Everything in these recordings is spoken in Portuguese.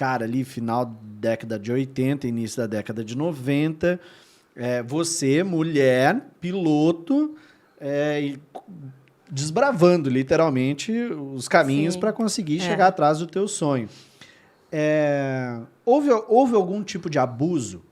cara, ali, final da década de 80, início da década de 90, você, mulher, piloto, e desbravando, literalmente, os caminhos para conseguir chegar atrás do teu sonho. Houve algum tipo de abuso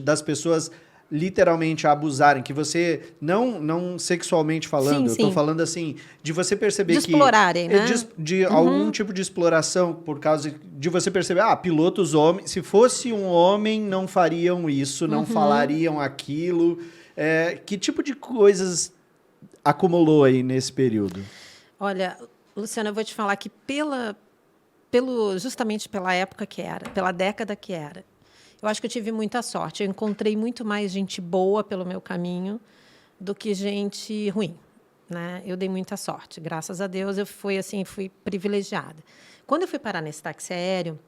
das pessoas literalmente abusarem, que você, não sexualmente falando, eu tô falando assim, de você perceber de explorarem, né? De algum tipo de exploração, por causa de você perceber, pilotos homens, se fosse um homem, não fariam isso, não falariam aquilo. Que tipo de coisas acumulou aí nesse período? Olha, Luciana, eu vou te falar que justamente pela época que era, pela década que era, eu acho que eu tive muita sorte. Eu encontrei muito mais gente boa pelo meu caminho do que gente ruim, né? Eu dei muita sorte. Graças a Deus, eu fui privilegiada. Quando eu fui parar nesse táxi aéreo,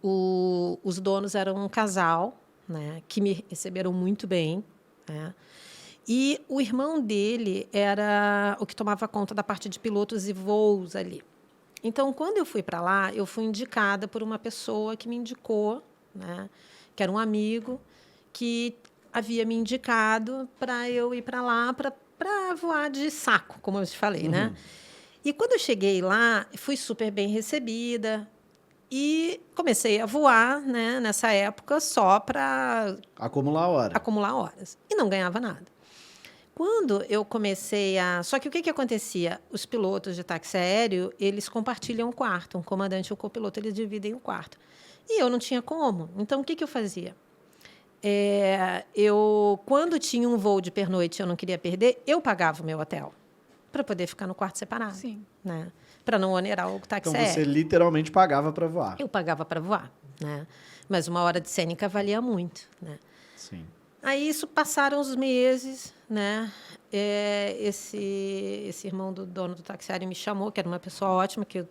os donos eram um casal, né, que me receberam muito bem, né? E o irmão dele era o que tomava conta da parte de pilotos e voos ali. Então, quando eu fui para lá, eu fui indicada por uma pessoa que me indicou, né, que era um amigo, que havia me indicado para eu ir para lá para voar de saco, como eu te falei. Né? E quando eu cheguei lá, fui super bem recebida e comecei a voar, né, nessa época só para acumular horas. E não ganhava nada. Quando eu comecei a... Só que o que acontecia? Os pilotos de táxi aéreo, eles compartilham o quarto. Um comandante e o copiloto, eles dividem o quarto. E eu não tinha como. Então, o que eu fazia? Quando tinha um voo de pernoite e eu não queria perder, eu pagava o meu hotel para poder ficar no quarto separado. Sim. Né? Para não onerar o táxi aéreo. Então, você literalmente pagava para voar. Eu pagava para voar. Né? Mas uma hora de cênica valia muito. Né? Sim. Aí, isso passaram os meses, né? Esse irmão do dono do táxi aéreo me chamou, que era uma pessoa ótima, que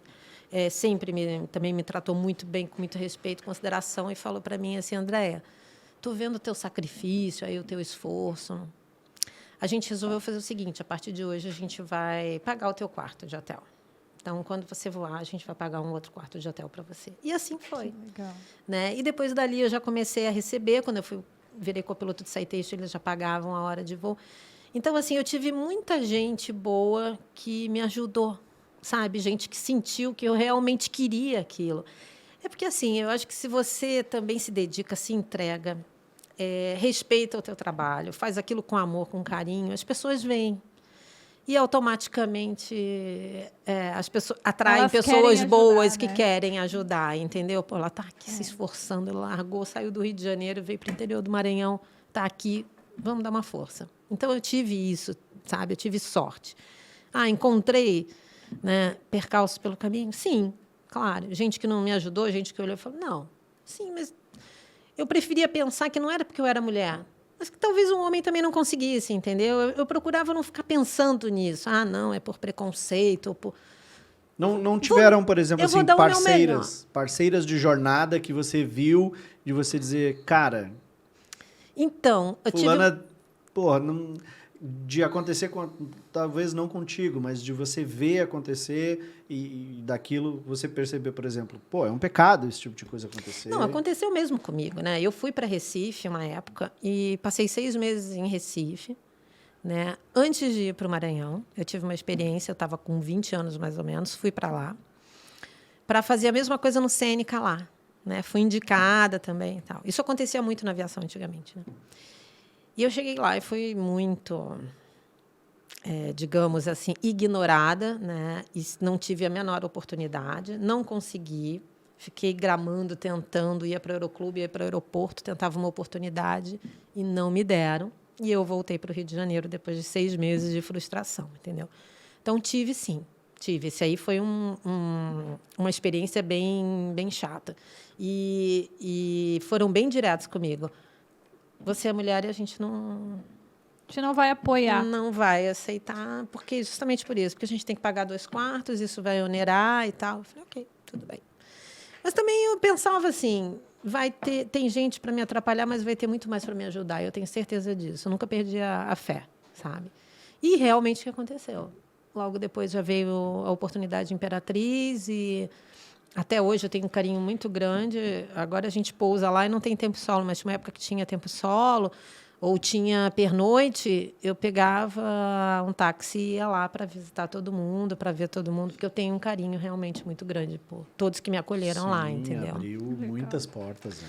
sempre também me tratou muito bem, com muito respeito e consideração, e falou para mim assim: Andréia, estou vendo o teu sacrifício, aí, o teu esforço. A gente resolveu fazer o seguinte: a partir de hoje, a gente vai pagar o teu quarto de hotel. Então, quando você voar, a gente vai pagar um outro quarto de hotel para você. E assim foi. Que legal. Né? E depois dali, eu já comecei a receber, quando eu virei copiloto de Citation, eles já pagavam a hora de voo. Então, assim, eu tive muita gente boa que me ajudou, sabe? Gente que sentiu que eu realmente queria aquilo. É porque, assim, eu acho que se você também se dedica, se entrega, respeita o teu trabalho, faz aquilo com amor, com carinho, as pessoas vêm. E, automaticamente, as pessoas atraem pessoas boas que querem ajudar, entendeu? Pô, ela está aqui se esforçando, ela largou, saiu do Rio de Janeiro, veio para o interior do Maranhão, está aqui, vamos dar uma força. Então, eu tive isso, sabe? Eu tive sorte. Encontrei, né, percalços pelo caminho? Sim, claro. Gente que não me ajudou, gente que olhou e falou, não, sim, mas eu preferia pensar que não era porque eu era mulher, mas que talvez um homem também não conseguisse, entendeu? Eu procurava não ficar pensando nisso. Não, é por preconceito. Ou por... Não tiveram, por exemplo, assim, parceiras de jornada que você viu, de você dizer, cara... Então, eu fulana, de acontecer, talvez não contigo, mas de você ver acontecer e daquilo você perceber, por exemplo, é um pecado esse tipo de coisa acontecer. Não, aconteceu mesmo comigo, né? Eu fui para Recife uma época e passei 6 meses em Recife, né? Antes de ir para o Maranhão, eu tive uma experiência, eu estava com 20 anos mais ou menos, fui para lá para fazer a mesma coisa no Cênica lá, né? Fui indicada também e tal. Isso acontecia muito na aviação antigamente, né? E eu cheguei lá e fui muito, digamos assim, ignorada, né? E não tive a menor oportunidade, não consegui. Fiquei gramando, tentando, ia para o Aeroclube, ia para o aeroporto, tentava uma oportunidade e não me deram. E eu voltei para o Rio de Janeiro depois de 6 meses de frustração, entendeu? Então, tive, sim. Tive. Esse aí foi uma experiência bem chata. E foram bem diretos comigo. Você é mulher e a gente não vai apoiar. Não vai aceitar, porque justamente por isso, porque a gente tem que pagar 2 quartos, isso vai onerar e tal. Eu falei, ok, tudo bem. Mas também eu pensava assim, tem gente para me atrapalhar, mas vai ter muito mais para me ajudar. Eu tenho certeza disso. Eu nunca perdi a fé, sabe? E realmente o que aconteceu? Logo depois já veio a oportunidade de Imperatriz e Até hoje eu tenho um carinho muito grande. Agora a gente pousa lá e não tem tempo solo, mas tinha uma época que tinha tempo solo ou tinha pernoite, eu pegava um táxi e ia lá para visitar todo mundo, para ver todo mundo, porque eu tenho um carinho realmente muito grande por todos que me acolheram lá, entendeu? Abriu muitas portas, né?